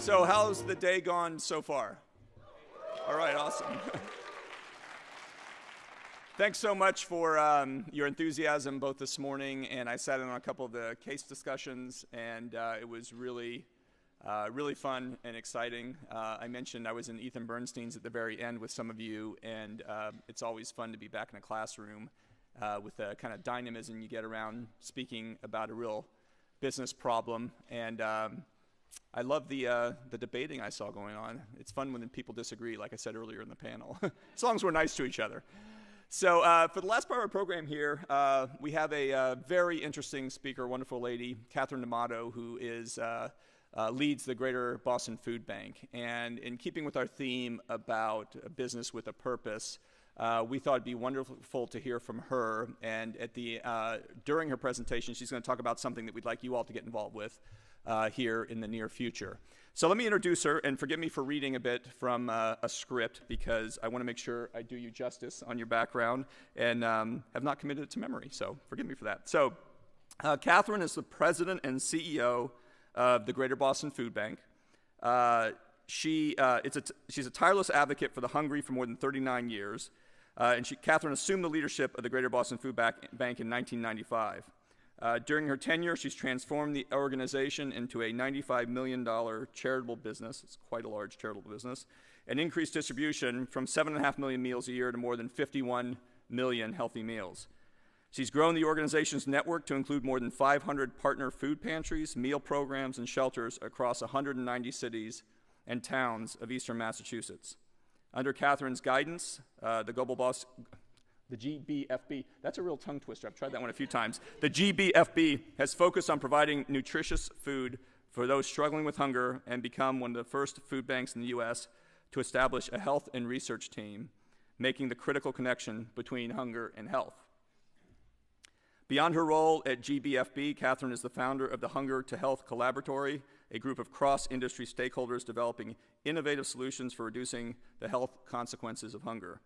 So how's the day gone so far? All right, awesome. Thanks so much for your enthusiasm both this morning, and I sat in on a couple of the case discussions, and it was really fun and exciting. I mentioned I was in Ethan Bernstein's at the very end with some of you, and it's always fun to be back in a classroom with the kind of dynamism you get around speaking about a real business problem. And I love the debating I saw going on. It's fun when people disagree, like I said earlier in the panel, as long as we're nice to each other. So for the last part of our program here, we have a very interesting speaker, wonderful lady, Catherine D'Amato, who is leads the Greater Boston Food Bank. And in keeping with our theme about a business with a purpose, we thought it'd be wonderful to hear from her. And at the during her presentation, she's going to talk about something that we'd like you all to get involved with here in the near future. So let me introduce her, and forgive me for reading a bit from a script, because I want to make sure I do you justice on your background and have not committed it to memory, so forgive me for that. So Catherine is the president and CEO of the Greater Boston Food Bank. She's a tireless advocate for the hungry for more than 39 years, and Catherine assumed the leadership of the Greater Boston Food Bank in 1995. During her tenure, she's transformed the organization into a $95 million charitable business. It's quite a large charitable business, and increased distribution from 7.5 million meals a year to more than 51 million healthy meals. She's grown the organization's network to include more than 500 partner food pantries, meal programs, and shelters across 190 cities and towns of eastern Massachusetts. Under Catherine's guidance, the GBFB, that's a real tongue twister. I've tried that one a few times. The GBFB has focused on providing nutritious food for those struggling with hunger and become one of the first food banks in the U.S. to establish a health and research team, making the critical connection between hunger and health. Beyond her role at GBFB, Catherine is the founder of the Hunger to Health Collaboratory, a group of cross-industry stakeholders developing innovative solutions for reducing the health consequences of hunger.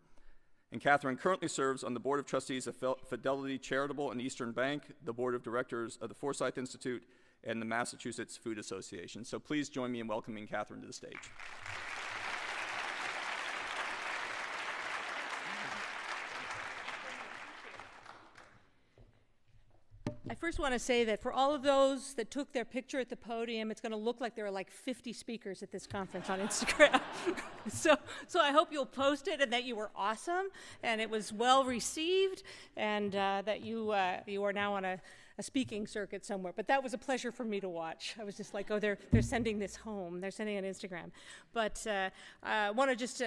And Catherine currently serves on the Board of Trustees of Fidelity Charitable and Eastern Bank, the Board of Directors of the Forsyth Institute, and the Massachusetts Food Association. So please join me in welcoming Catherine to the stage. I first want to say that for all of those that took their picture at the podium, it's going to look like there are like 50 speakers at this conference on Instagram. So I hope you'll post it, and that you were awesome, and it was well received, and that you are now on a speaking circuit somewhere. But that was a pleasure for me to watch. I was just like, oh, they're sending this home. They're sending it on Instagram. But I want to just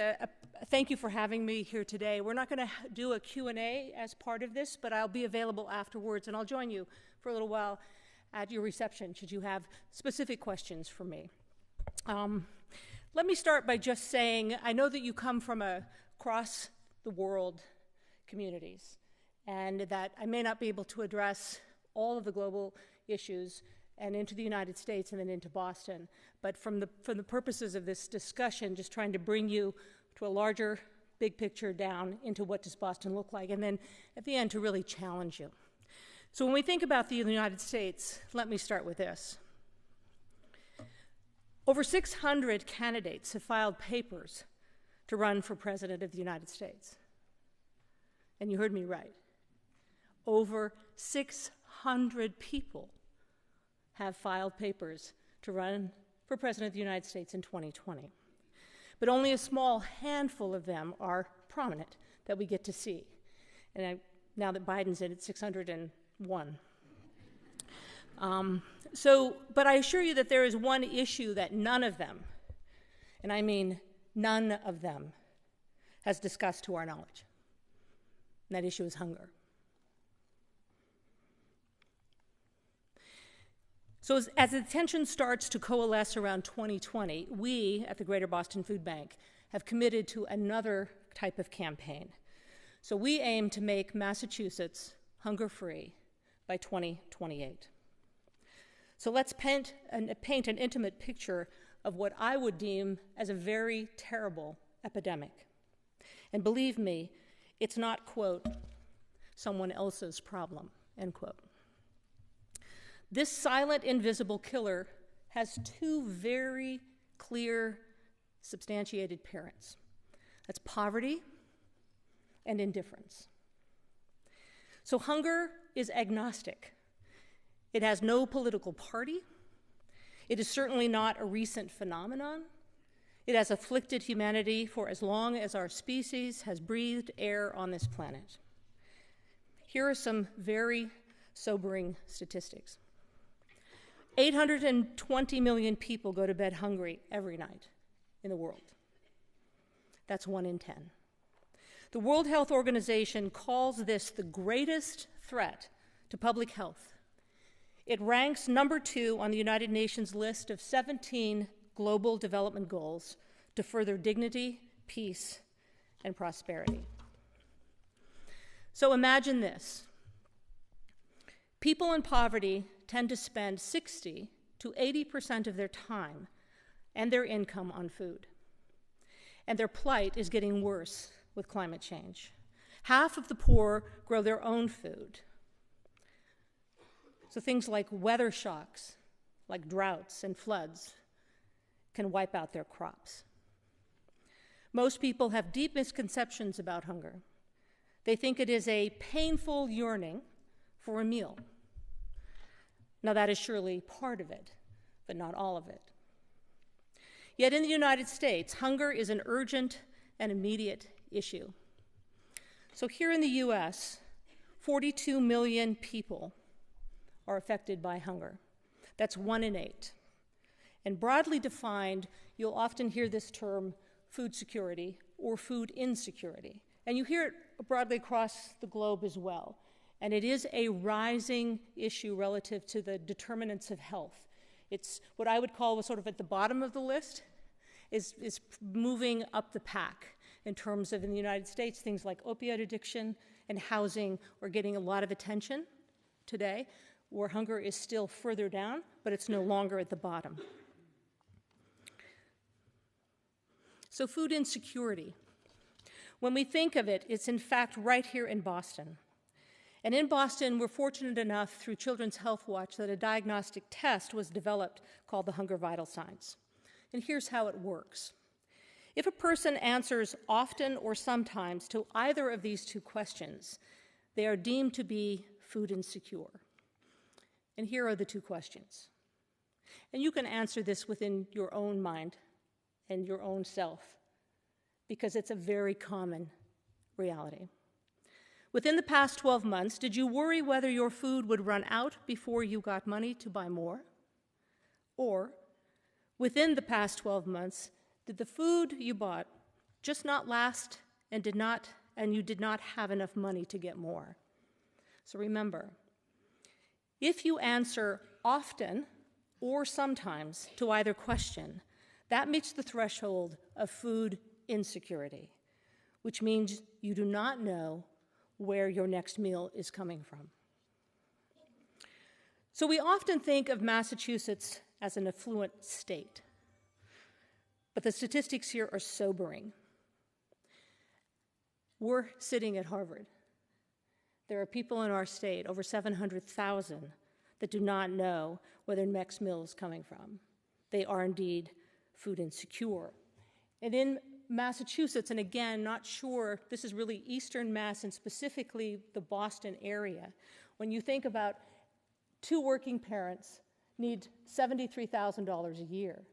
thank you for having me here today. We're not going to do a Q&A as part of this, but I'll be available afterwards, and I'll join you for a little while at your reception should you have specific questions for me. Let me start by just saying, I know that you come from across the world communities, and that I may not be able to address all of the global issues and into the United States and then into Boston. But from the purposes of this discussion, just trying to bring you to a larger, big picture down into what does Boston look like, and then at the end to really challenge you. So when we think about the United States, let me start with this. Over 600 candidates have filed papers to run for President of the United States. And you heard me right. Over 600 people have filed papers to run for President of the United States in 2020. But only a small handful of them are prominent that we get to see. And now that Biden's in, it's 601. But I assure you that there is one issue that none of them, and I mean none of them, has discussed to our knowledge. And that issue is hunger. So as the attention starts to coalesce around 2020, we at the Greater Boston Food Bank have committed to another type of campaign. So we aim to make Massachusetts hunger-free by 2028. So let's paint an intimate picture of what I would deem as a very terrible epidemic. And believe me, it's not, quote, someone else's problem, end quote. This silent, invisible killer has two very clear, substantiated parents. That's poverty and indifference. So hunger is agnostic. It has no political party. It is certainly not a recent phenomenon. It has afflicted humanity for as long as our species has breathed air on this planet. Here are some very sobering statistics. 820 million people go to bed hungry every night in the world. That's 1 in 10. The World Health Organization calls this the greatest threat to public health. It ranks number 2 on the United Nations list of 17 global development goals to further dignity, peace, and prosperity. So imagine this. People in poverty tend to spend 60 to 80% of their time and their income on food. And their plight is getting worse with climate change. Half of the poor grow their own food. So things like weather shocks, like droughts and floods, can wipe out their crops. Most people have deep misconceptions about hunger. They think it is a painful yearning for a meal. Now, that is surely part of it, but not all of it. Yet in the United States, hunger is an urgent and immediate issue. So here in the US, 42 million people are affected by hunger. That's 1 in 8. And broadly defined, you'll often hear this term food security or food insecurity. And you hear it broadly across the globe as well. And it is a rising issue relative to the determinants of health. It's what I would call sort of at the bottom of the list, is moving up the pack in terms of, in the United States, things like opioid addiction and housing are getting a lot of attention today, where hunger is still further down, but it's no longer at the bottom. So food insecurity. When we think of it, it's in fact right here in Boston. And in Boston, we're fortunate enough through Children's Health Watch that a diagnostic test was developed called the Hunger Vital Signs. And here's how it works. If a person answers often or sometimes to either of these 2 questions, they are deemed to be food insecure. And here are the 2 questions. And you can answer this within your own mind and your own self, because it's a very common reality. Within the past 12 months, did you worry whether your food would run out before you got money to buy more? Or, within the past 12 months, did the food you bought just not last and you did not have enough money to get more? So remember, if you answer often or sometimes to either question, that meets the threshold of food insecurity, which means you do not know where your next meal is coming from. So we often think of Massachusetts as an affluent state, but the statistics here are sobering. We're sitting at Harvard. There are people in our state, over 700,000, that do not know where their next meal is coming from. They are indeed food insecure. And in Massachusetts, and again, not sure, this is really Eastern Mass and specifically the Boston area. When you think about 2 working parents need $73,000 a year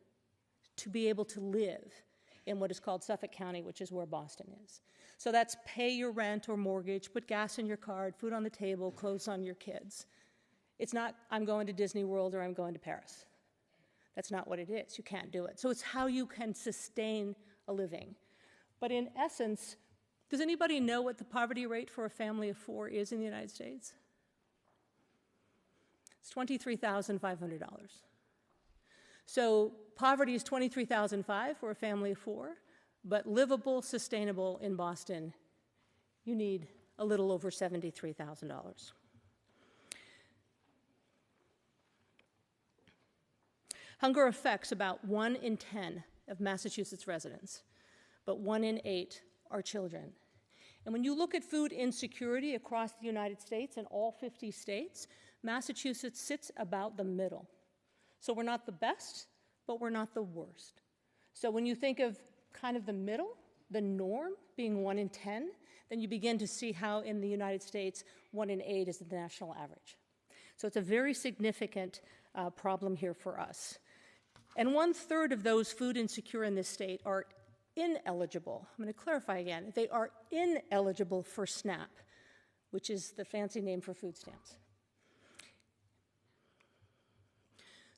to be able to live in what is called Suffolk County, which is where Boston is. So that's pay your rent or mortgage, put gas in your car, food on the table, clothes on your kids. It's not, I'm going to Disney World or I'm going to Paris. That's not what it is. You can't do it. So it's how you can sustain a living. But in essence, does anybody know what the poverty rate for a family of 4 is in the United States? It's $23,500. So poverty is $23,500 for a family of 4, but livable, sustainable in Boston, you need a little over $73,000. Hunger affects about 1 in 10 of Massachusetts residents, but 1 in 8 are children. And when you look at food insecurity across the United States and all 50 states, Massachusetts sits about the middle. So we're not the best, but we're not the worst. So when you think of kind of the middle, the norm being 1 in 10, then you begin to see how in the United States 1 in 8 is the national average. So it's a very significant problem here for us. And 1/3 of those food insecure in this state are ineligible. I'm going to clarify again. They are ineligible for SNAP, which is the fancy name for food stamps.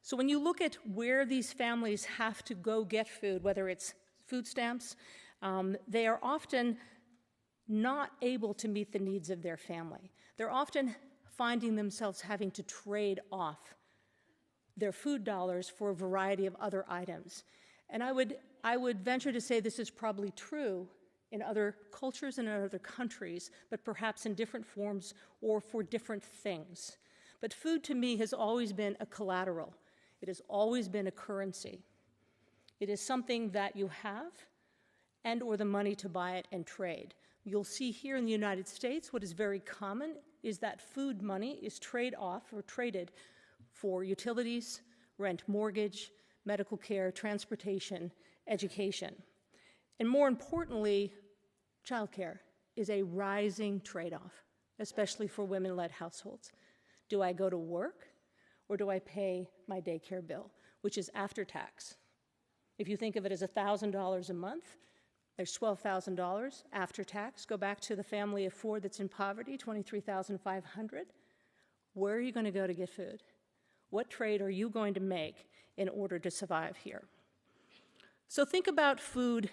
So when you look at where these families have to go get food, whether it's food stamps, they are often not able to meet the needs of their family. They're often finding themselves having to trade off their food dollars for a variety of other items. And I would venture to say this is probably true in other cultures and in other countries, but perhaps in different forms or for different things. But food to me has always been a collateral. It has always been a currency. It is something that you have and or the money to buy it and trade. You'll see here in the United States what is very common is that food money is traded for utilities, rent, mortgage, medical care, transportation, education. And more importantly, childcare is a rising trade-off, especially for women-led households. Do I go to work or do I pay my daycare bill, which is after tax? If you think of it as $1,000 a month, there's $12,000 after tax. Go back to the family of 4 that's in poverty, $23,500. Where are you going to go to get food? What trade are you going to make in order to survive here? So think about food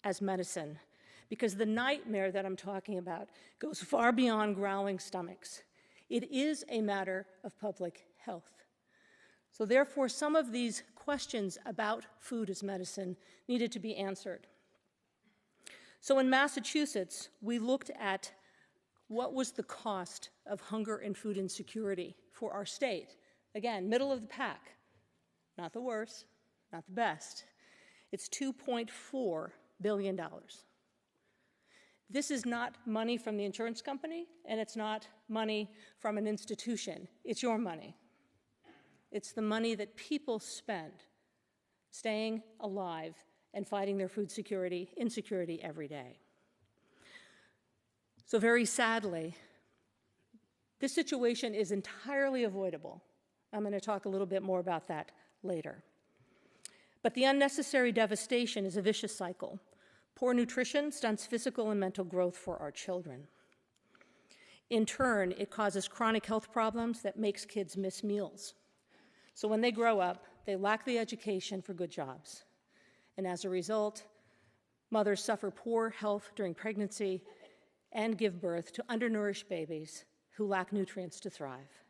as medicine, because the nightmare that I'm talking about goes far beyond growling stomachs. It is a matter of public health. So therefore, some of these questions about food as medicine needed to be answered. So in Massachusetts, we looked at what was the cost of hunger and food insecurity for our state. Again, middle of the pack, not the worst, not the best. It's $2.4 billion. This is not money from the insurance company, and it's not money from an institution. It's your money. It's the money that people spend staying alive and fighting their food insecurity every day. So very sadly, this situation is entirely avoidable. I'm going to talk a little bit more about that later. But the unnecessary devastation is a vicious cycle. Poor nutrition stunts physical and mental growth for our children. In turn, it causes chronic health problems that makes kids miss meals. So when they grow up, they lack the education for good jobs. And as a result, mothers suffer poor health during pregnancy and give birth to undernourished babies who lack nutrients to thrive.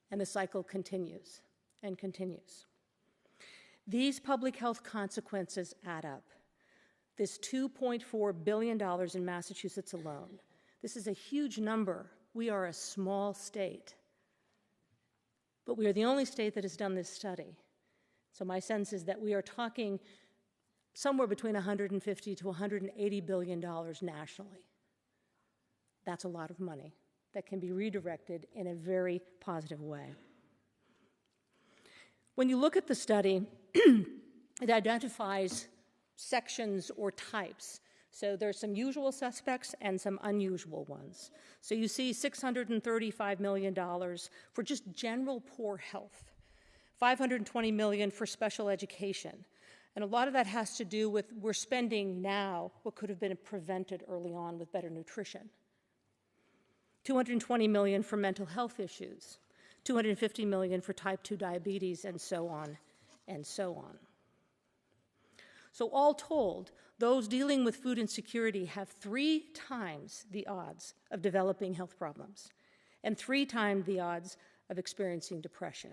And the cycle continues and continues. These public health consequences add up. This $2.4 billion in Massachusetts alone. This is a huge number. We are a small state. But we are the only state that has done this study. So my sense is that we are talking somewhere between $150 to $180 billion nationally. That's a lot of money that can be redirected in a very positive way. When you look at the study, it identifies sections or types. So there's some usual suspects and some unusual ones. So you see $635 million for just general poor health, $520 million for special education. And a lot of that has to do with we're spending now what could have been prevented early on with better nutrition. $220 million for mental health issues, $250 million for type 2 diabetes, and so on and so on. So all told, those dealing with food insecurity have 3 times the odds of developing health problems and 3 times the odds of experiencing depression.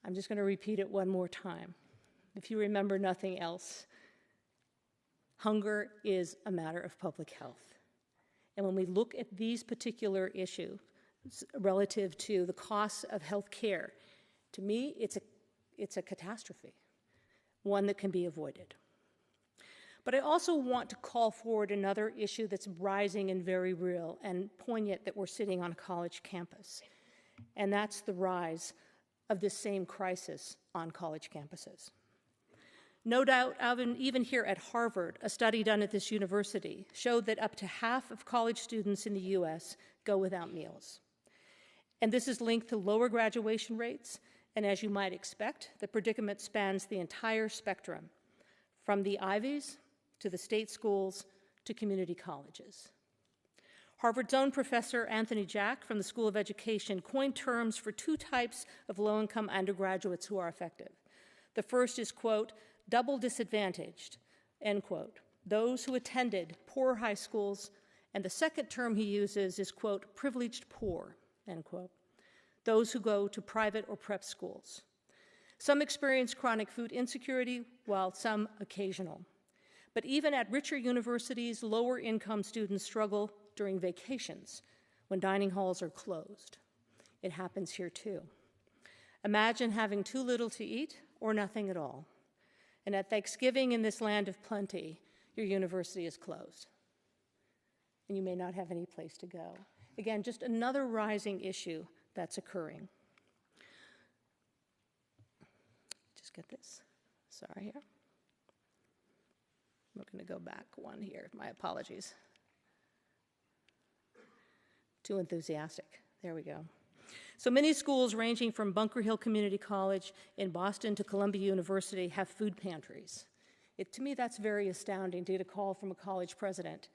I'm just going to repeat it one more time. If you remember nothing else, hunger is a matter of public health. And when we look at these particular issues relative to the costs of health care, to me, it's a catastrophe, one that can be avoided. But I also want to call forward another issue that's rising and very real and poignant that we're sitting on a college campus, and that's the rise of this same crisis on college campuses. No doubt, even here at Harvard, a study done at this university showed that up to half of college students in the US go without meals. And this is linked to lower graduation rates, and as you might expect, the predicament spans the entire spectrum, from the Ivies to the state schools to community colleges. Harvard's own professor, Anthony Jack, from the School of Education, coined terms for two types of low-income undergraduates who are affected. The first is, quote, double disadvantaged, end quote, those who attended poor high schools, and the second term he uses is, quote, privileged poor, end quote, those who go to private or prep schools. Some experience chronic food insecurity, while some occasional. But even at richer universities, lower income students struggle during vacations when dining halls are closed. It happens here too. Imagine having too little to eat or nothing at all. And at Thanksgiving in this land of plenty, your university is closed. And you may not have any place to go. Again, just another rising issue that's occurring. Just get this. Sorry here. We're going to go back one here. My apologies. Too enthusiastic. There we go. So many schools ranging from Bunker Hill Community College in Boston to Columbia University have food pantries. To me, that's very astounding to get a call from a college president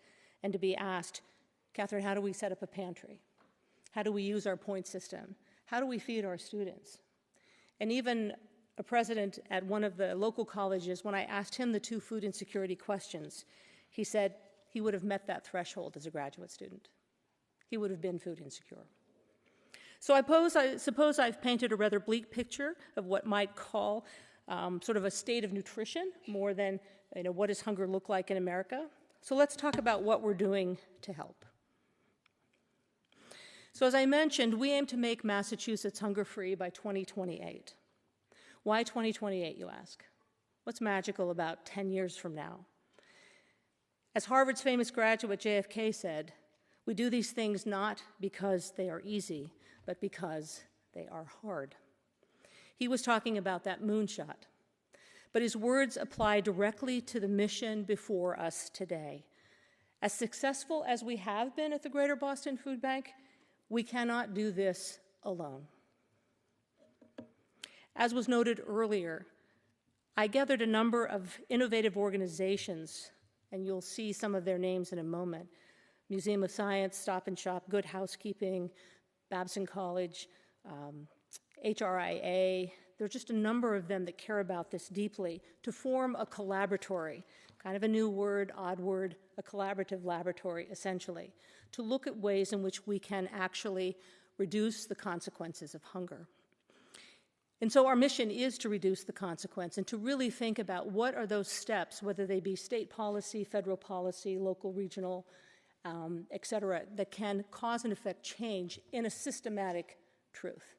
and to be asked, Catherine, how do we set up a pantry? How do we use our point system? How do we feed our students? And even a president at one of the local colleges, when I asked him the two food insecurity questions, he said he would have met that threshold as a graduate student. He would have been food insecure. So I suppose I've painted a rather bleak picture of what might call sort of a state of nutrition more than what does hunger look like in America. So let's talk about what we're doing to help. So as I mentioned, we aim to make Massachusetts hunger-free by 2028. Why 2028, you ask? What's magical about 10 years from now? As Harvard's famous graduate JFK said, we do these things not because they are easy, but because they are hard. He was talking about that moonshot, but his words apply directly to the mission before us today. As successful as we have been at the Greater Boston Food Bank, we cannot do this alone. As was noted earlier, I gathered a number of innovative organizations, and you'll see some of their names in a moment. Museum of Science, Stop and Shop, Good Housekeeping, Babson College, HRIA. There's just a number of them that care about this deeply to form a collaboratory, kind of a new word, odd word, a collaborative laboratory, essentially, to look at ways in which we can actually reduce the consequences of hunger. And so our mission is to reduce the consequence and to really think about what are those steps, whether they be state policy, federal policy, local, regional, et cetera, that can cause and affect change in a systematic truth.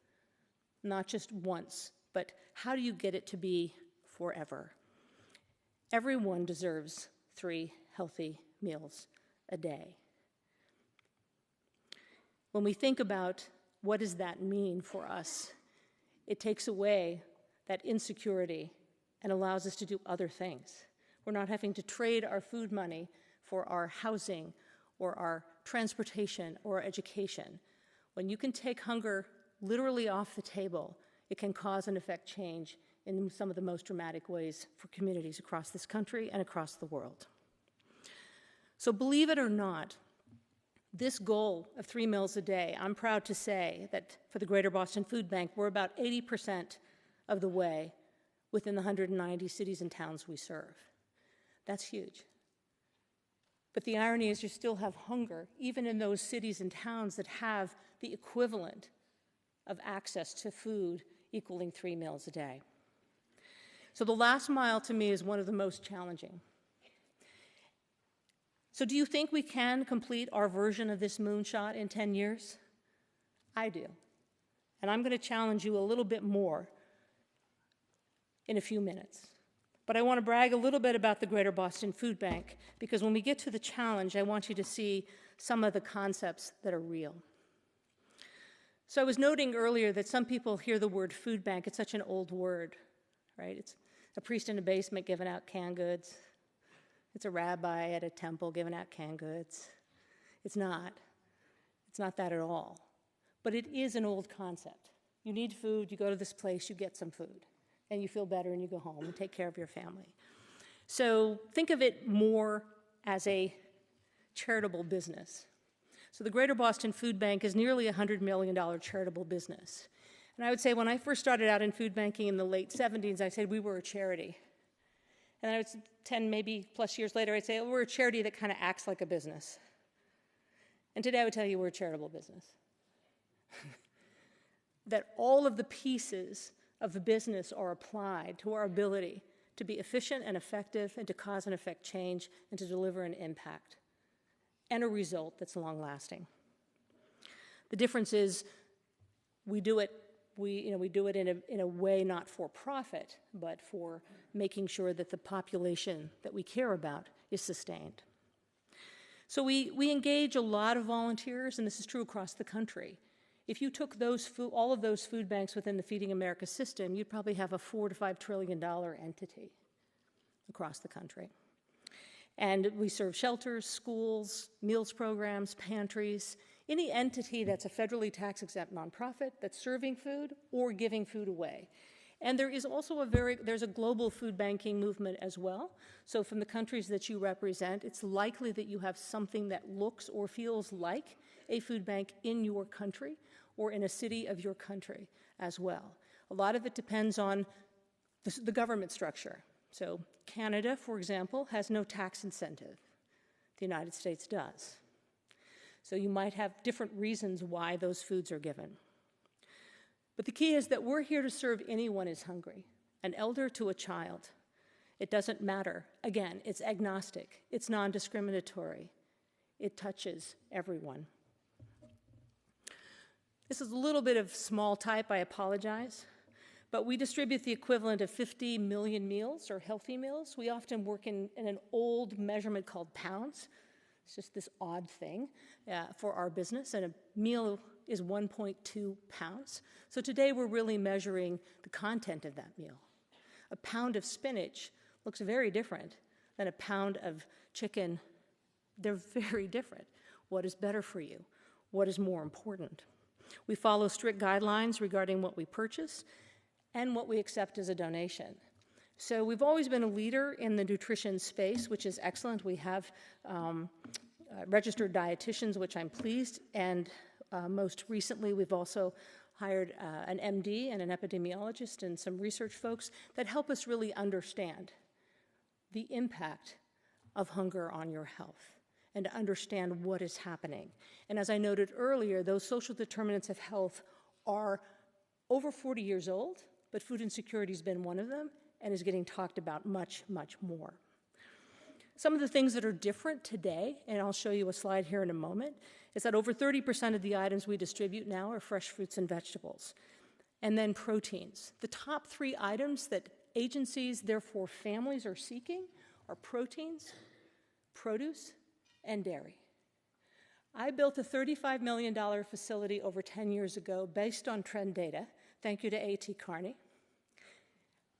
Not just once, but how do you get it to be forever? Everyone deserves 3 healthy meals a day. When we think about what does that mean for us, it takes away that insecurity and allows us to do other things. We're not having to trade our food money for our housing or our transportation or education. When you can take hunger literally off the table, it can cause and affect change in some of the most dramatic ways for communities across this country and across the world. So believe it or not, this goal of 3 meals a day, I'm proud to say that for the Greater Boston Food Bank, we're about 80% of the way within the 190 cities and towns we serve. That's huge. But the irony is you still have hunger, even in those cities and towns that have the equivalent of access to food equaling 3 meals a day. So the last mile to me is one of the most challenging. So do you think we can complete our version of this moonshot in 10 years? I do. And I'm going to challenge you a little bit more in a few minutes. But I want to brag a little bit about the Greater Boston Food Bank, because when we get to the challenge, I want you to see some of the concepts that are real. So I was noting earlier that some people hear the word food bank, it's such an old word, right? It's a priest in a basement giving out canned goods. It's a rabbi at a temple giving out canned goods. It's not. It's not that at all. But it is an old concept. You need food, you go to this place, you get some food, and you feel better and you go home and take care of your family. So think of it more as a charitable business. So the Greater Boston Food Bank is nearly a $100 million charitable business. And I would say when I first started out in food banking in the late 70s, I said we were a charity. And then I would 10 maybe plus years later, I'd say, oh, we're a charity that kind of acts like a business. And today I would tell you we're a charitable business. That all of the pieces of the business are applied to our ability to be efficient and effective and to cause and affect change and to deliver an impact and a result that's long-lasting. The difference is we do it in a way not for profit, but for making sure that the population that we care about is sustained. So we engage a lot of volunteers, and this is true across the country. If you took all of those food banks within the Feeding America system, you'd probably have a $4 to $5 trillion entity across the country. And we serve shelters, schools, meals programs, pantries, any entity that's a federally tax-exempt nonprofit that's serving food or giving food away. And there is also there's a global food banking movement as well. So from the countries that you represent, it's likely that you have something that looks or feels like a food bank in your country or in a city of your country as well. A lot of it depends on the government structure. So Canada, for example, has no tax incentive. The United States does. So you might have different reasons why those foods are given. But the key is that we're here to serve anyone who's hungry, an elder to a child. It doesn't matter. Again, it's agnostic. It's non-discriminatory. It touches everyone. This is a little bit of small type, I apologize. But we distribute the equivalent of 50 million meals or healthy meals. We often work in an old measurement called pounds. It's just this odd thing for our business, and a meal is 1.2 pounds. So today we're really measuring the content of that meal. A pound of spinach looks very different than a pound of chicken. They're very different. What is better for you? What is more important? We follow strict guidelines regarding what we purchase and what we accept as a donation. So we've always been a leader in the nutrition space, which is excellent. We have registered dietitians, which I'm pleased, and most recently we've also hired an MD and an epidemiologist and some research folks that help us really understand the impact of hunger on your health and to understand what is happening. And as I noted earlier, those social determinants of health are over 40 years old, but food insecurity has been one of them and is getting talked about much, much more. Some of the things that are different today, and I'll show you a slide here in a moment, is that over 30% of the items we distribute now are fresh fruits and vegetables. And then proteins. The top 3 items that agencies, therefore families, are seeking are proteins, produce, and dairy. I built a $35 million facility over 10 years ago based on trend data. Thank you to A.T. Kearney.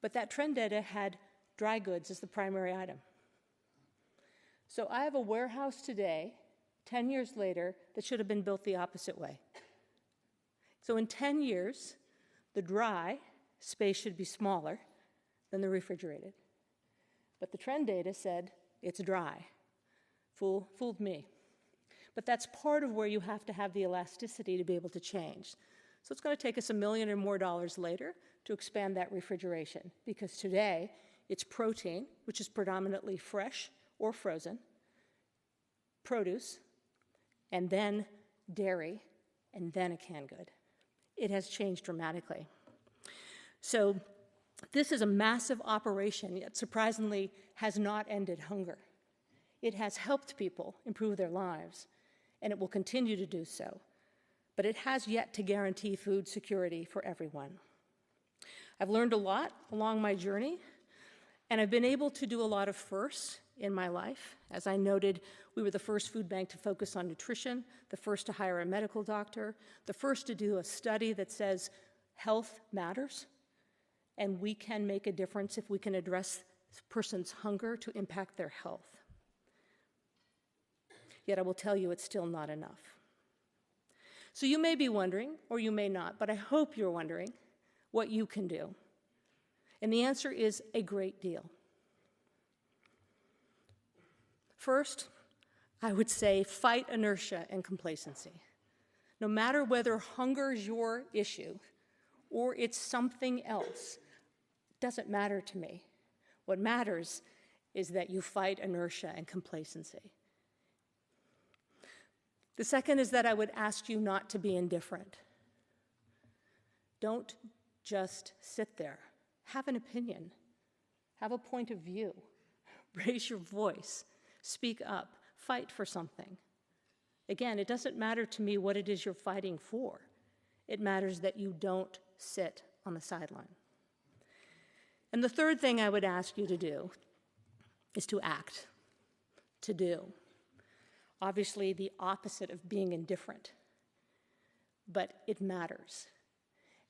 But that trend data had dry goods as the primary item. So I have a warehouse today, 10 years later, that should have been built the opposite way. So in 10 years, the dry space should be smaller than the refrigerated. But the trend data said it's dry. Fooled me. But that's part of where you have to have the elasticity to be able to change. So it's going to take us $1 million or more later to expand that refrigeration, because today it's protein, which is predominantly fresh or frozen, produce, and then dairy, and then a canned good. It has changed dramatically. So this is a massive operation, yet surprisingly has not ended hunger. It has helped people improve their lives, and it will continue to do so. But it has yet to guarantee food security for everyone. I've learned a lot along my journey, and I've been able to do a lot of firsts in my life. As I noted, we were the first food bank to focus on nutrition, the first to hire a medical doctor, the first to do a study that says health matters, and we can make a difference if we can address this person's hunger to impact their health. Yet I will tell you it's still not enough. So you may be wondering, or you may not, but I hope you're wondering what you can do. And the answer is a great deal. First, I would say fight inertia and complacency. No matter whether hunger is your issue or it's something else, it doesn't matter to me. What matters is that you fight inertia and complacency. The second is that I would ask you not to be indifferent. Don't just sit there. Have an opinion. Have a point of view. Raise your voice. Speak up. Fight for something. Again, it doesn't matter to me what it is you're fighting for. It matters that you don't sit on the sideline. And the third thing I would ask you to do is to act, to do. Obviously, the opposite of being indifferent, but it matters.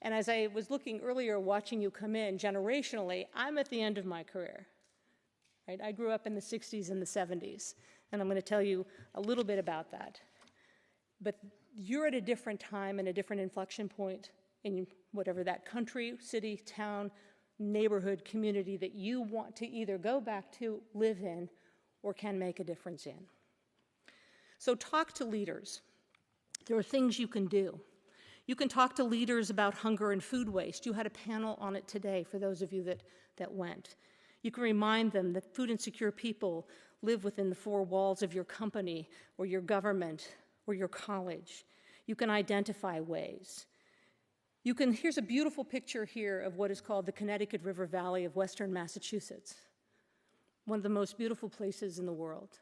And as I was looking earlier, watching you come in, generationally, I'm at the end of my career. Right? I grew up in the 60s and the 70s, and I'm going to tell you a little bit about that. But you're at a different time and a different inflection point in whatever that country, city, town, neighborhood, community that you want to either go back to, live in, or can make a difference in. So talk to leaders. There are things you can do. You can talk to leaders about hunger and food waste. You had a panel on it today for those of you that went. You can remind them that food insecure people live within the four walls of your company or your government or your college. You can identify ways. Here's a beautiful picture here of what is called the Connecticut River Valley of Western Massachusetts, one of the most beautiful places in the world.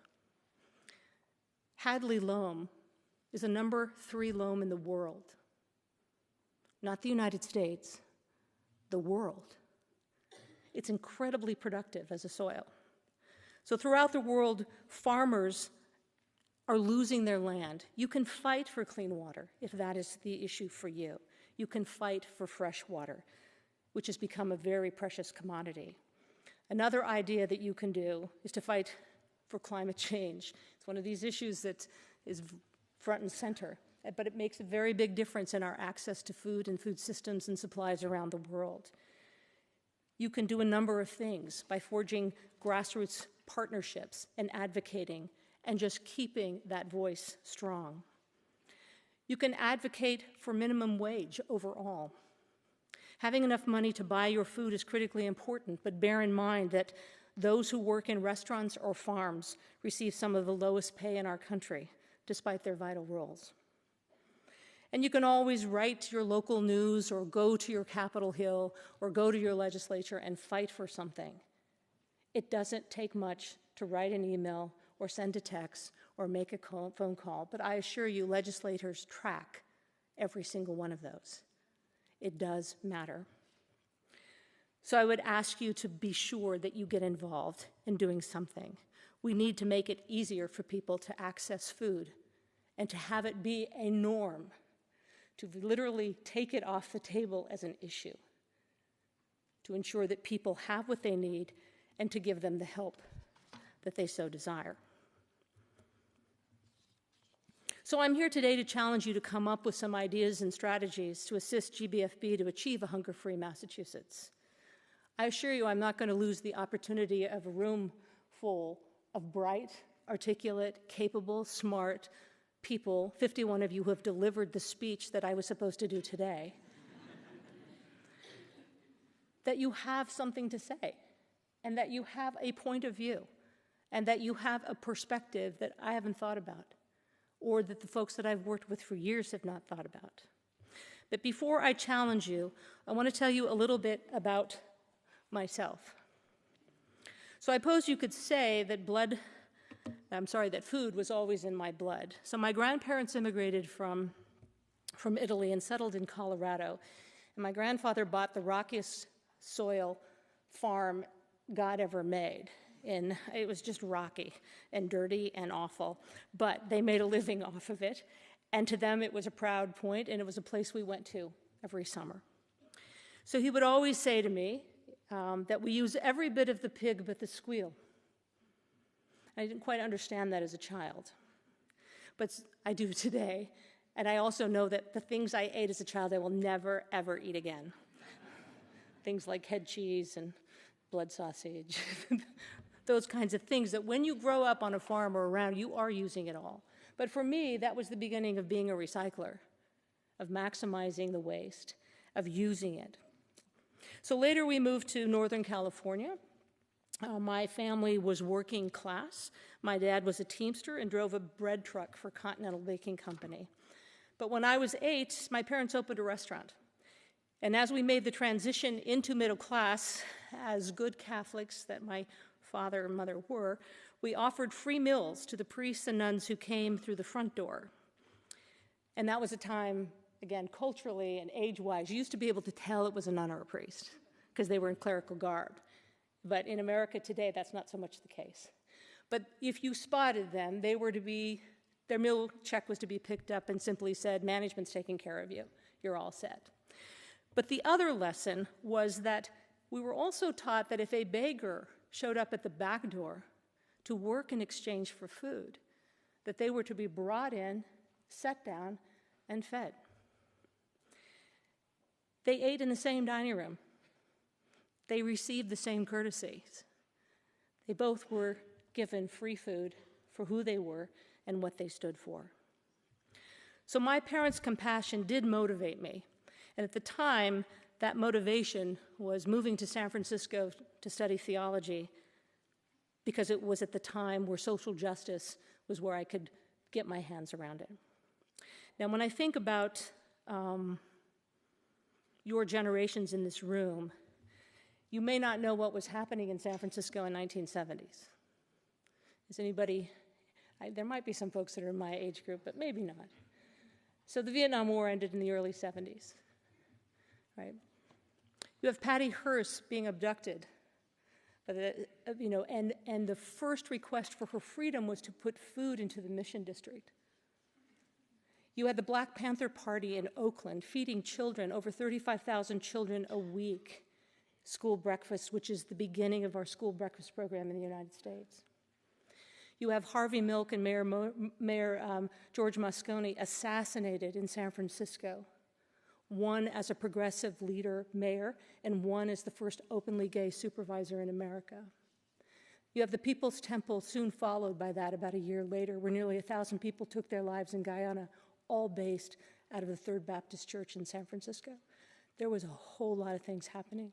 Hadley Loam is a number 3 loam in the world. Not the United States, the world. It's incredibly productive as a soil. So throughout the world, farmers are losing their land. You can fight for clean water if that is the issue for you. You can fight for fresh water, which has become a very precious commodity. Another idea that you can do is to fight for climate change. It's one of these issues that is front and center, but it makes a very big difference in our access to food and food systems and supplies around the world. You can do a number of things by forging grassroots partnerships and advocating and just keeping that voice strong. You can advocate for minimum wage overall. Having enough money to buy your food is critically important, but bear in mind that those who work in restaurants or farms receive some of the lowest pay in our country, despite their vital roles. And you can always write to your local news or go to your Capitol Hill or go to your legislature and fight for something. It doesn't take much to write an email or send a text or make a phone call, but I assure you legislators track every single one of those. It does matter. So I would ask you to be sure that you get involved in doing something. We need to make it easier for people to access food and to have it be a norm, to literally take it off the table as an issue, to ensure that people have what they need and to give them the help that they so desire. So I'm here today to challenge you to come up with some ideas and strategies to assist GBFB to achieve a hunger-free Massachusetts. I assure you I'm not going to lose the opportunity of a room full of bright, articulate, capable, smart people, 51 of you who have delivered the speech that I was supposed to do today, that you have something to say, and that you have a point of view, and that you have a perspective that I haven't thought about, or that the folks that I've worked with for years have not thought about. But before I challenge you, I want to tell you a little bit about myself. So I suppose you could say that that food was always in my blood. So my grandparents immigrated from Italy and settled in Colorado. And my grandfather bought the rockiest soil farm God ever made. And it was just rocky and dirty and awful, but they made a living off of it. And to them, it was a proud point, and it was a place we went to every summer. So he would always say to me that we use every bit of the pig but the squeal. I didn't quite understand that as a child, but I do today. And I also know that the things I ate as a child I will never, ever eat again. Things like head cheese and blood sausage, those kinds of things that when you grow up on a farm or around, you are using it all. But for me, that was the beginning of being a recycler, of maximizing the waste, of using it. So later we moved to Northern California. My family was working class. My dad was a teamster and drove a bread truck for Continental Baking Company. But when I was 8, my parents opened a restaurant. And as we made the transition into middle class, as good Catholics that my father and mother were, we offered free meals to the priests and nuns who came through the front door. And that was a time, again, culturally and age-wise, you used to be able to tell it was a nun or a priest because they were in clerical garb. But in America today, that's not so much the case. But if you spotted them, they were to be, their meal check was to be picked up and simply said, management's taking care of you. You're all set. But the other lesson was that we were also taught that if a beggar showed up at the back door to work in exchange for food, that they were to be brought in, set down, and fed. They ate in the same dining room. They received the same courtesies. They both were given free food for who they were and what they stood for. So my parents' compassion did motivate me. And at the time, that motivation was moving to San Francisco to study theology because it was at the time where social justice was where I could get my hands around it. Now, when I think about your generations in this room, you may not know what was happening in San Francisco in 1970s. Is anybody, there might be some folks that are in my age group, but maybe not. So the Vietnam War ended in the early 70s, right? You have Patty Hearst being abducted, and the first request for her freedom was to put food into the Mission District. You had the Black Panther Party in Oakland feeding children, over 35,000 children a week, school breakfast, which is the beginning of our school breakfast program in the United States. You have Harvey Milk and Mayor George Moscone assassinated in San Francisco, one as a progressive leader mayor and one as the first openly gay supervisor in America. You have the People's Temple soon followed by that about a year later, where nearly 1,000 people took their lives in Guyana, all based out of the Third Baptist Church in San Francisco. There was a whole lot of things happening.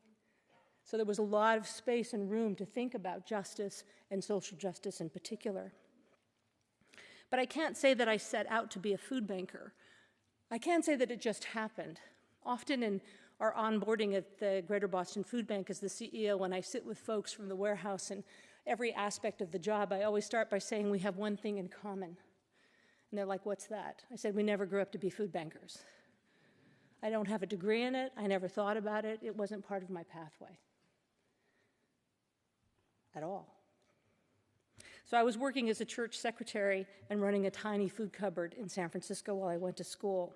So there was a lot of space and room to think about justice and social justice in particular. But I can't say that I set out to be a food banker. I can say that it just happened. Often in our onboarding at the Greater Boston Food Bank as the CEO, when I sit with folks from the warehouse and every aspect of the job, I always start by saying we have one thing in common. And they're like, what's that? I said, we never grew up to be food bankers. I don't have a degree in it. I never thought about it. It wasn't part of my pathway at all. So I was working as a church secretary and running a tiny food cupboard in San Francisco while I went to school.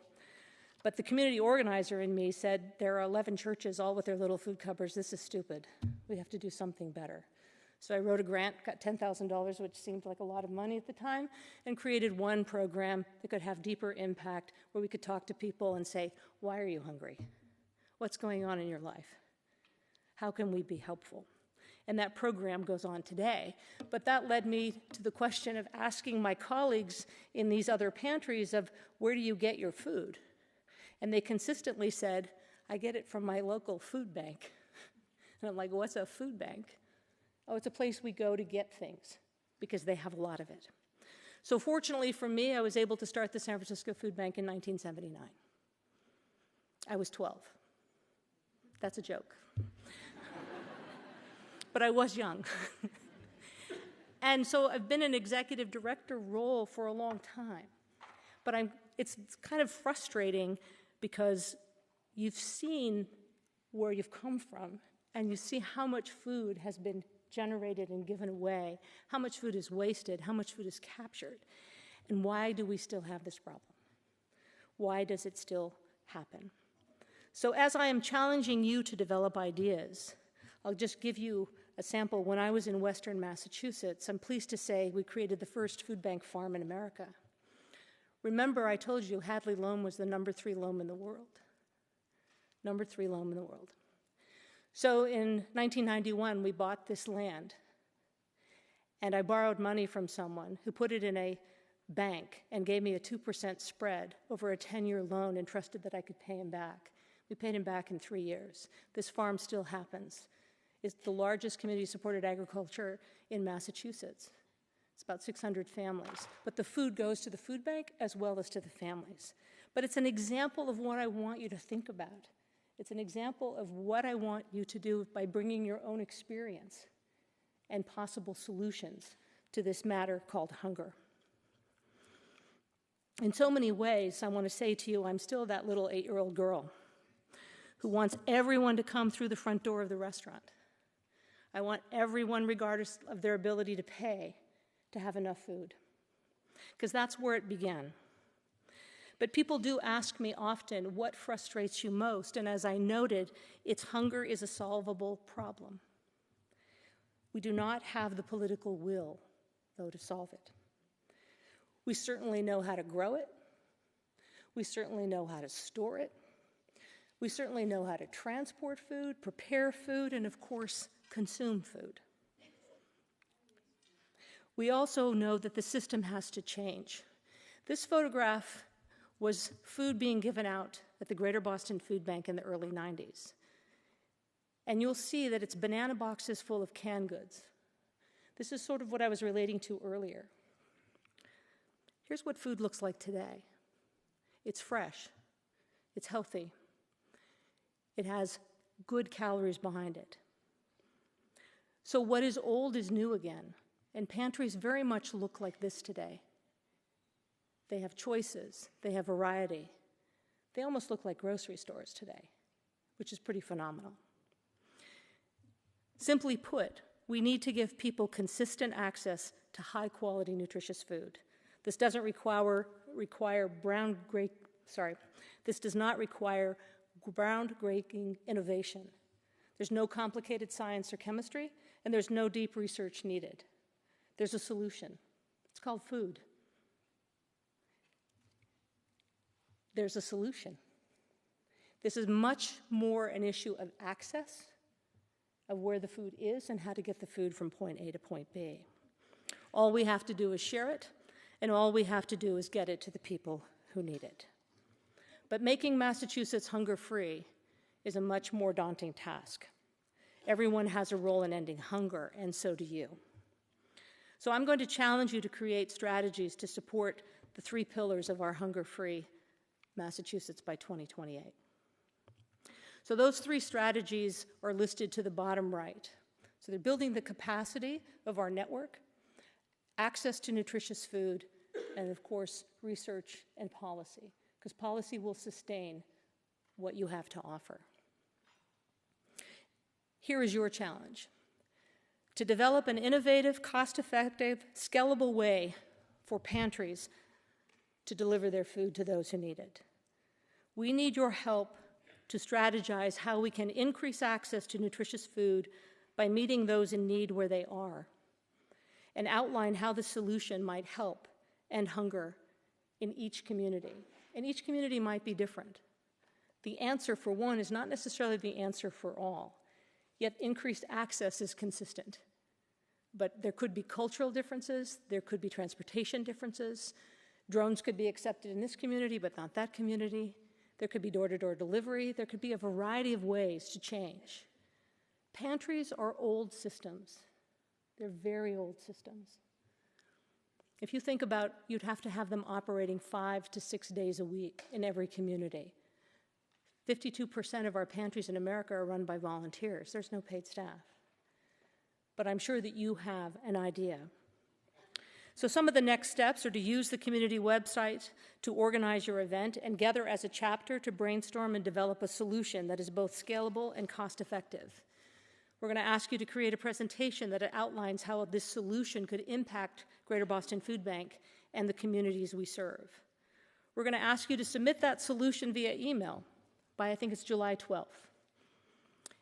But the community organizer in me said, there are 11 churches all with their little food cupboards. This is stupid. We have to do something better. So I wrote a grant, got $10,000, which seemed like a lot of money at the time, and created one program that could have deeper impact where we could talk to people and say, why are you hungry? What's going on in your life? How can we be helpful? And that program goes on today. But that led me to the question of asking my colleagues in these other pantries of, where do you get your food? And they consistently said, I get it from my local food bank. And I'm like, what's a food bank? Oh, it's a place we go to get things because they have a lot of it. So fortunately for me, I was able to start the San Francisco Food Bank in 1979. I was 12. That's a joke. But I was young. And so I've been in an executive director role for a long time. But it's kind of frustrating because you've seen where you've come from, and you see how much food has been generated and given away, how much food is wasted, how much food is captured, and why do we still have this problem? Why does it still happen? So as I am challenging you to develop ideas, I'll just give you a sample. When I was in Western Massachusetts, I'm pleased to say we created the first food bank farm in America. Remember, I told you Hadley loam was the number 3 loam in the world. Number 3 loam in the world. So in 1991, we bought this land, and I borrowed money from someone who put it in a bank and gave me a 2% spread over a 10-year loan and trusted that I could pay him back. We paid him back in 3 years. This farm still happens. It's the largest community-supported agriculture in Massachusetts. It's about 600 families. But the food goes to the food bank as well as to the families. But it's an example of what I want you to think about. It's an example of what I want you to do by bringing your own experience and possible solutions to this matter called hunger. In so many ways, I want to say to you, I'm still that little 8-year-old girl who wants everyone to come through the front door of the restaurant. I want everyone, regardless of their ability to pay, to have enough food, because that's where it began. But people do ask me often, what frustrates you most? And as I noted, it's hunger is a solvable problem. We do not have the political will, though, to solve it. We certainly know how to grow it. We certainly know how to store it. We certainly know how to transport food, prepare food, and of course, consume food. We also know that the system has to change. This photograph was food being given out at the Greater Boston Food Bank in the early 90s. And you'll see that it's banana boxes full of canned goods. This is sort of what I was relating to earlier. Here's what food looks like today. It's fresh. It's healthy. It has good calories behind it. So what is old is new again. And pantries very much look like this today. They have choices. They have variety. They almost look like grocery stores today, which is pretty phenomenal. Simply put, we need to give people consistent access to high-quality, nutritious food. This doesn't require This does not require groundbreaking innovation. There's no complicated science or chemistry, and there's no deep research needed. There's a solution. It's called food. There's a solution. This is much more an issue of access, of where the food is and how to get the food from point A to point B. All we have to do is share it, and all we have to do is get it to the people who need it. But making Massachusetts hunger-free is a much more daunting task. Everyone has a role in ending hunger, and so do you. So I'm going to challenge you to create strategies to support the 3 pillars of our hunger-free Massachusetts by 2028. So those 3 strategies are listed to the bottom right. So they're building the capacity of our network, access to nutritious food, and of course, research and policy, because policy will sustain what you have to offer. Here is your challenge: to develop an innovative, cost-effective, scalable way for pantries to deliver their food to those who need it. We need your help to strategize how we can increase access to nutritious food by meeting those in need where they are, and outline how the solution might help end hunger in each community. And each community might be different. The answer for one is not necessarily the answer for all, yet increased access is consistent. But there could be cultural differences, there could be transportation differences. Drones could be accepted in this community, but not that community. There could be door-to-door delivery. There could be a variety of ways to change. Pantries are old systems. They're very old systems. If you think about, you'd have to have them operating 5 to 6 days a week in every community. 52% of our pantries in America are run by volunteers. There's no paid staff. But I'm sure that you have an idea. So some of the next steps are to use the community website to organize your event and gather as a chapter to brainstorm and develop a solution that is both scalable and cost-effective. We're going to ask you to create a presentation that outlines how this solution could impact Greater Boston Food Bank and the communities we serve. We're going to ask you to submit that solution via email by I think it's July 12th.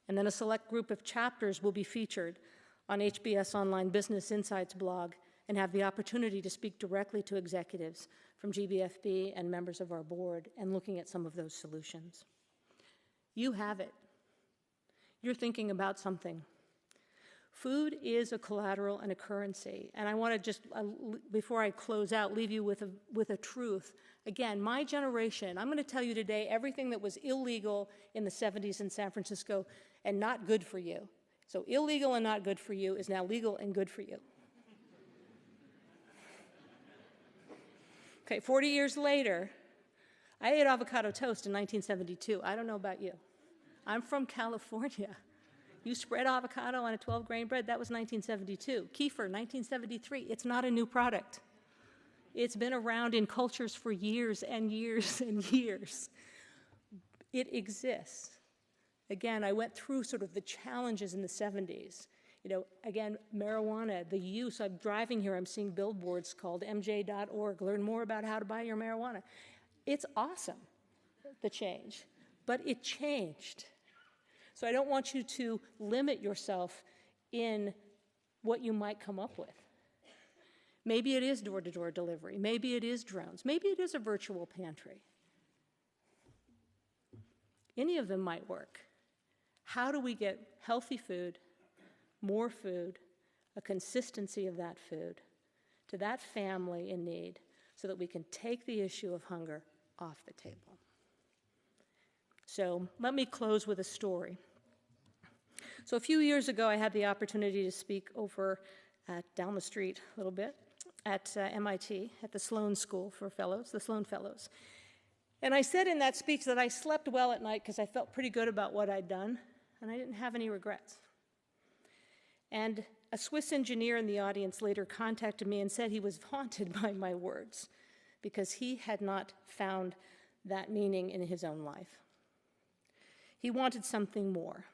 And then a select group of chapters will be featured on HBS Online Business Insights blog and have the opportunity to speak directly to executives from GBFB and members of our board and looking at some of those solutions. You have it. You're thinking about something. Food is a collateral and a currency. And I want to just, before I close out, leave you with a truth. Again, my generation, I'm going to tell you today everything that was illegal in the 70s in San Francisco and not good for you. So illegal and not good for you is now legal and good for you. Okay, 40 years later, I ate avocado toast in 1972. I don't know about you. I'm from California. You spread avocado on a 12-grain bread, that was 1972. Kefir, 1973. It's not a new product. It's been around in cultures for years and years and years. It exists. Again, I went through sort of the challenges in the 70s. You know, again, marijuana, the use. I'm driving here, I'm seeing billboards called mj.org. Learn more about how to buy your marijuana. It's awesome, the change. But it changed. So I don't want you to limit yourself in what you might come up with. Maybe it is door-to-door delivery. Maybe it is drones. Maybe it is a virtual pantry. Any of them might work. How do we get healthy food, more food, a consistency of that food to that family in need so that we can take the issue of hunger off the table? So let me close with a story. So a few years ago, I had the opportunity to speak over down the street a little bit at MIT, at the Sloan School for Fellows, the Sloan Fellows. And I said in that speech that I slept well at night because I felt pretty good about what I'd done, and I didn't have any regrets. And a Swiss engineer in the audience later contacted me and said he was haunted by my words because he had not found that meaning in his own life. He wanted something more.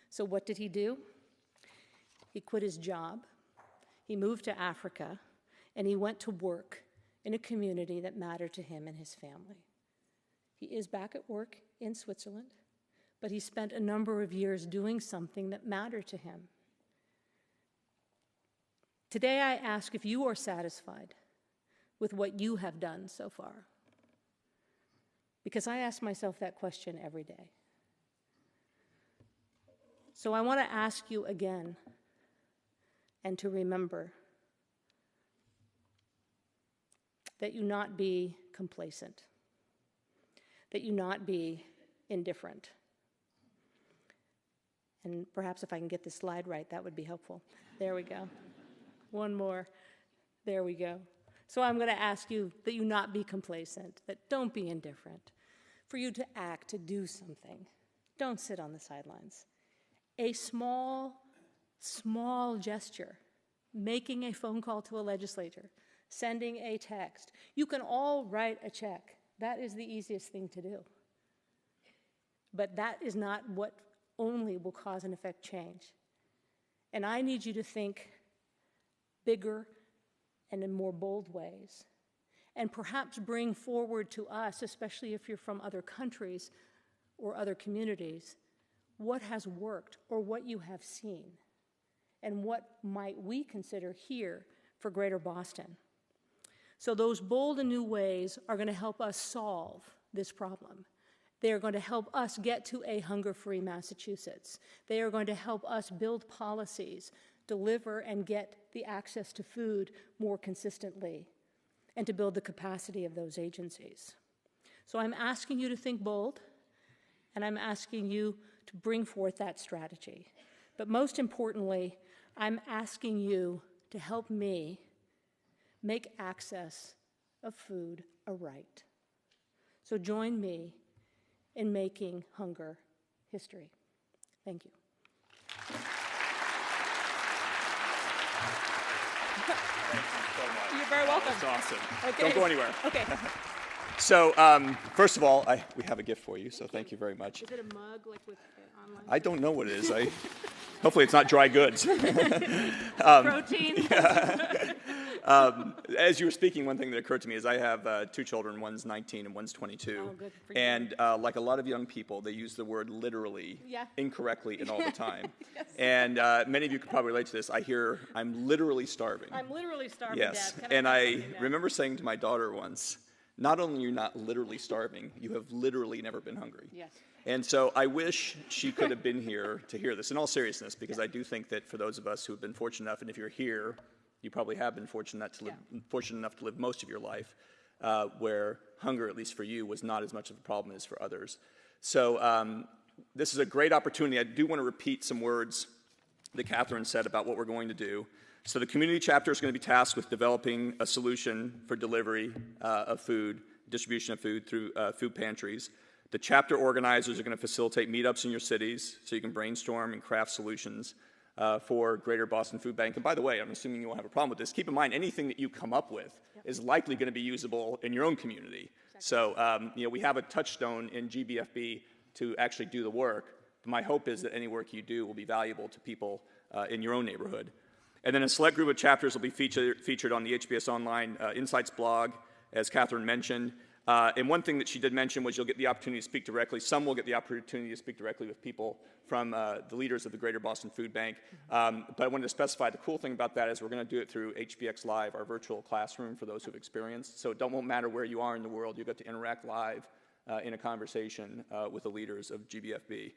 So what did he do? He quit his job, he moved to Africa, and he went to work in a community that mattered to him and his family. He is back at work in Switzerland, but he spent a number of years doing something that mattered to him. Today I ask if you are satisfied with what you have done so far, because I ask myself that question every day. So I want to ask you again, and to remember that you not be complacent, that you not be indifferent. And perhaps if I can get this slide right, that would be helpful. There we go. One more. There we go. So I'm going to ask you that you not be complacent, that don't be indifferent, for you to act, to do something. Don't sit on the sidelines. A small gesture, making a phone call to a legislator, sending a text. You can all write a check. That is the easiest thing to do. But that is not what only will cause and effect change. And I need you to think bigger and in more bold ways, and perhaps bring forward to us, especially if you're from other countries or other communities, what has worked or what you have seen, and what might we consider here for Greater Boston. So those bold and new ways are going to help us solve this problem. They are going to help us get to a hunger-free Massachusetts. They are going to help us build policies, deliver and get the access to food more consistently, and to build the capacity of those agencies. So I'm asking you to think bold, and I'm asking you to bring forth that strategy. But most importantly, I'm asking you to help me make access of food a right. So join me in making hunger history. Thank you. Thank you so much. You're very welcome. That's awesome. Okay. Don't go anywhere. Okay. So, first of all, we have a gift for you, so thank you very much. Is it a mug, like with online? I don't know what it is. Hopefully it's not dry goods. Protein. As you were speaking, one thing that occurred to me is I have 2 children. One's 19 and one's 22. Oh, good for you. And like a lot of young people, they use the word literally incorrectly and all the time. Yes. And many of you could probably relate to this. I hear, I'm literally starving. I'm literally starving, Yes. Dad. And I remember saying to my daughter once, not only are you not literally starving, you have literally never been hungry. Yes. And so I wish she could have been here to hear this, in all seriousness, because I do think that for those of us who have been fortunate enough, and if you're here, you probably have been fortunate enough to live most of your life, where hunger, at least for you, was not as much of a problem as for others. So this is a great opportunity. I do want to repeat some words that Catherine said about what we're going to do. So the community chapter is going to be tasked with developing a solution for delivery of food, distribution of food through food pantries. The chapter organizers are going to facilitate meetups in your cities so you can brainstorm and craft solutions for Greater Boston Food Bank. And by the way, I'm assuming you won't have a problem with this. Keep in mind, anything that you come up with is likely going to be usable in your own community. Exactly. So we have a touchstone in GBFB to actually do the work. But my hope is that any work you do will be valuable to people in your own neighborhood. And then a select group of chapters will be featured on the HBS Online Insights blog, as Catherine mentioned. And one thing that she did mention was you'll get the opportunity to speak directly. Some will get the opportunity to speak directly with people from the leaders of the Greater Boston Food Bank. But I wanted to specify the cool thing about that is we're going to do it through HBX Live, our virtual classroom for those who've experienced. So it won't matter where you are in the world. You get to interact live in a conversation with the leaders of GBFB.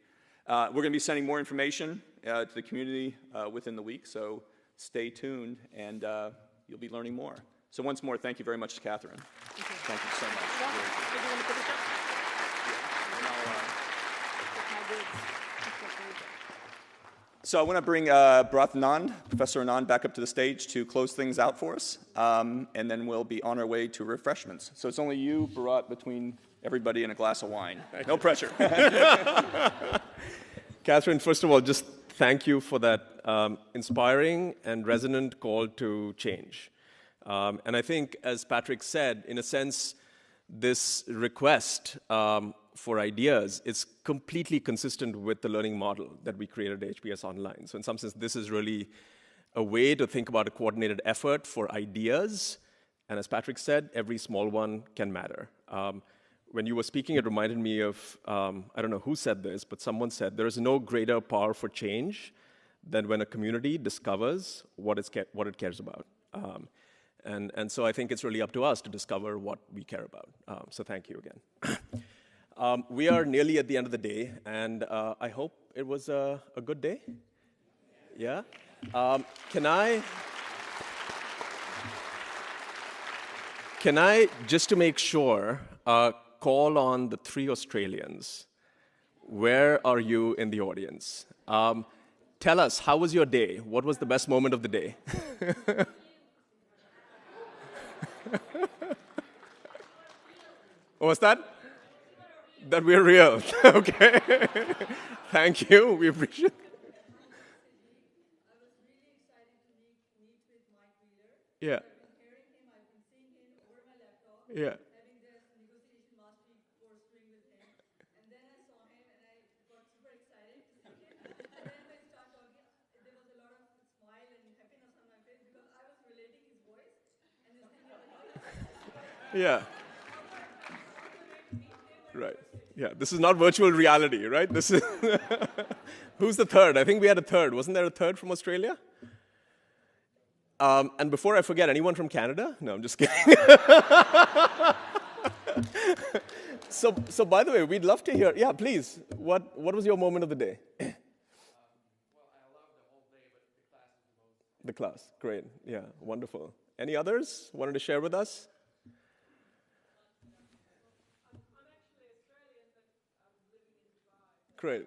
We're going to be sending more information to the community within the week. So stay tuned, and you'll be learning more. So once more, thank you very much, Catherine. Thank you so much. So I want to bring Bharath Anand, Professor Anand, back up to the stage to close things out for us, and then we'll be on our way to refreshments. So it's only you, Bharath, between everybody and a glass of wine. No pressure. Catherine, first of all, just thank you for that inspiring and resonant call to change. And I think, as Patrick said, in a sense, this request for ideas is completely consistent with the learning model that we created at HBS Online. So in some sense, this is really a way to think about a coordinated effort for ideas. And as Patrick said, every small one can matter. When you were speaking, it reminded me of, I don't know who said this, but someone said, there is no greater power for change than when a community discovers what it cares about. And so I think it's really up to us to discover what we care about. So thank you again. We are nearly at the end of the day, and I hope it was a good day. Yeah? Can I, just to make sure, call on the 3 Australians? Where are you in the audience? Tell us, how was your day? What was the best moment of the day? What's that? That we're real. Okay. Thank you. We appreciate it. Yeah. Yeah. Yeah. Right. Yeah. This is not virtual reality, right? This is who's the third? I think we had a third. Wasn't there a third from Australia? And before I forget, anyone from Canada? No, I'm just kidding. So by the way, we'd love to hear. Yeah, please. What was your moment of the day? Well, I love the whole day, but the class is the most. The class. Great. Yeah. Wonderful. Any others wanted to share with us? Great.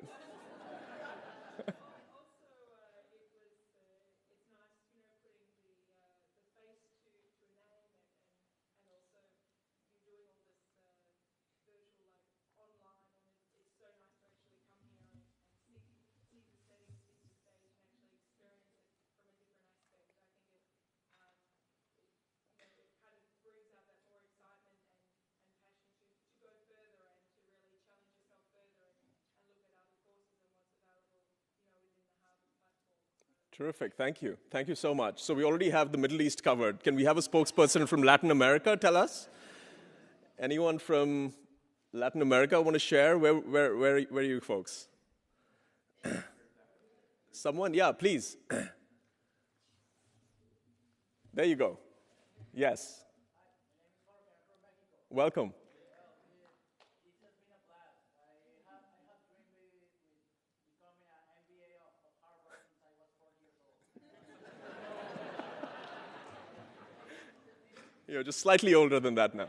Terrific. Thank you. Thank you so much. So we already have the Middle East covered. Can we have a spokesperson from Latin America tell us? Anyone from Latin America want to share? Where are you folks? Someone? Yeah, please. There you go. Yes. Welcome. You're just slightly older than that now.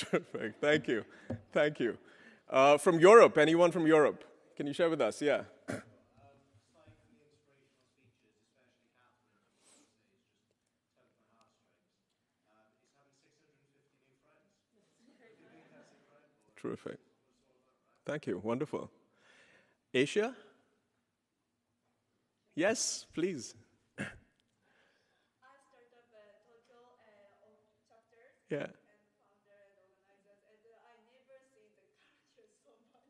Perfect. Thank you. Thank you. From Europe, anyone from Europe? Can you share with us? Yeah. Terrific. Thank you. Wonderful. Asia? Yes, please. I started up Tokyo chapters Yeah. and founder and organizers, and I never see the culture so much.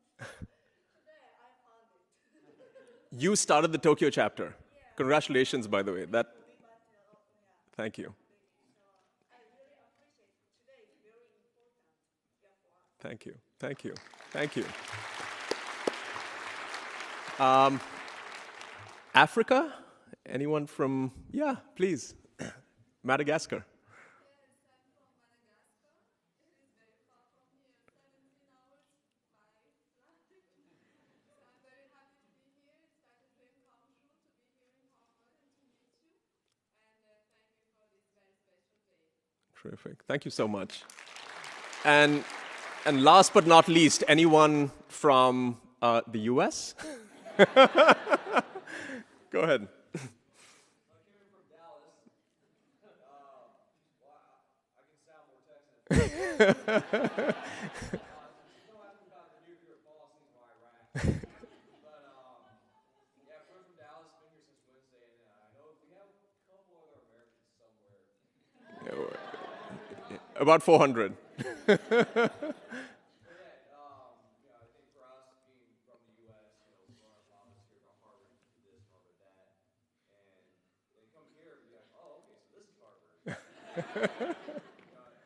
Today I found it. You started the Tokyo chapter. Yeah. Congratulations, by the way. But, Thank you. so I really appreciate it. Today is very important for us. Thank you. Thank you. Thank you. Africa? Anyone from, yeah, please. Madagascar. Yes, I'm from Madagascar. It is very far from here, 17 hours by flight. So I'm very happy to be here. It's like a dream come true to be here in Harvard and to meet you. And thank you for this very special day. Terrific. Thank you so much. And last but not least, anyone from the US? Go ahead. Coming from Dallas, wow, I can sound more Texan. Don't ask me about the nuclear policies of Iraq. But yeah, coming from Dallas, been here since Wednesday, and I know we have a couple other Americans somewhere. About 400. But yeah, I think for us being from the U.S., growing up obviously about Harvard this, Harvard that, and they come here and be like, oh, okay, so this is Harvard.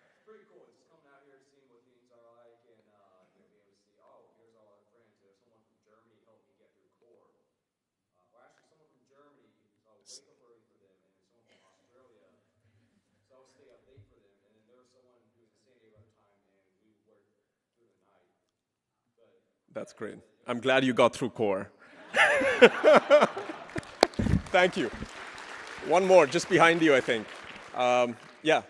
It's pretty cool. It's just coming out here, seeing what things are like, and being able to see, oh, here's all our friends. There's someone from Germany helped me get through core. Or actually, someone from Germany, so I would wake up early for them, and then someone from Australia, so I would stay up late for them, and then there was someone who was in San Diego at the time, and we would work through the night. But That's great. I'm glad you got through core. Thank you. One more, just behind you, I think. Yeah. Yeah. I've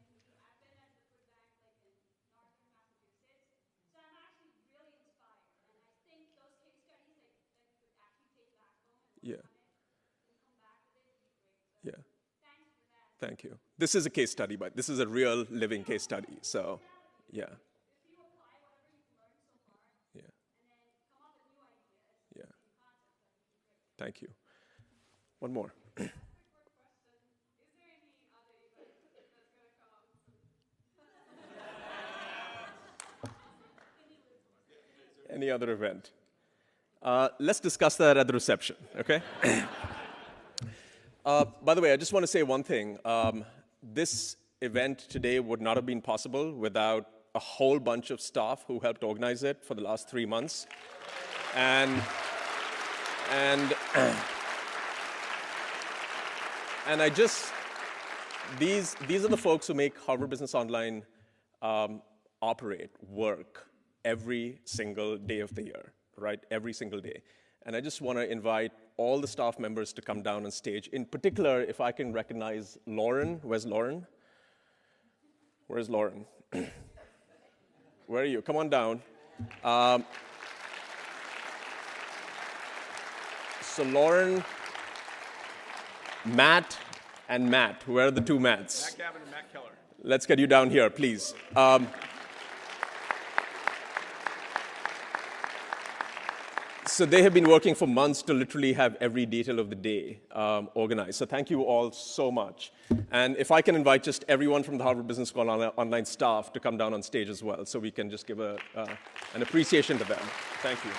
been at the food bank like in northern Massachusetts, so I'm actually really inspired. And I think those case studies that you could actually take back home and Yeah. work on it and come back with it would be great. So Yeah. thanks for that. Thank you. This is a case study, but this is a real living case study. So, yeah. If you apply whatever you've learned so far Yeah. and then come up with new ideas Yeah. and concepts, that would be great. Thank you. One more. Quick question. Is there any other event that's going to come up soon? Any other event? Let's discuss that at the reception, okay? By the way, I just want to say one thing. This event today would not have been possible without a whole bunch of staff who helped organize it for the last 3 months. And I just, these are the folks who make Harvard Business Online operate, work every single day of the year, right? Every single day. And I just want to invite all the staff members to come down on stage. In particular, if I can recognize Lauren. Where's Lauren? Where's Lauren? Where are you? Come on down. So Lauren, Matt, and Matt. Where are the two Matts? Matt Gavin and Matt Keller. Let's get you down here, please. So they have been working for months to literally have every detail of the day organized. So thank you all so much. And if I can invite just everyone from the Harvard Business School online staff to come down on stage as well, so we can just give an appreciation to them. Thank you.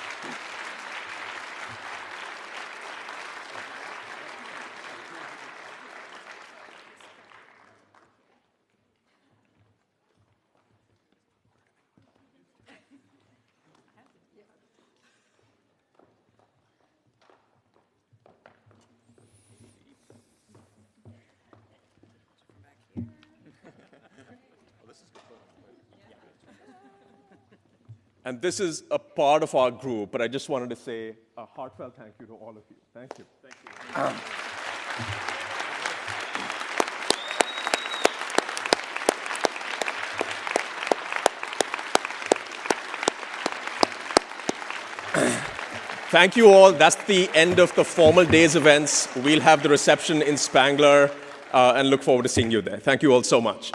And this is a part of our group, but I just wanted to say a heartfelt thank you to all of you. Thank you. Thank you. Thank you all. That's the end of the formal day's events. We'll have the reception in Spangler and look forward to seeing you there. Thank you all so much.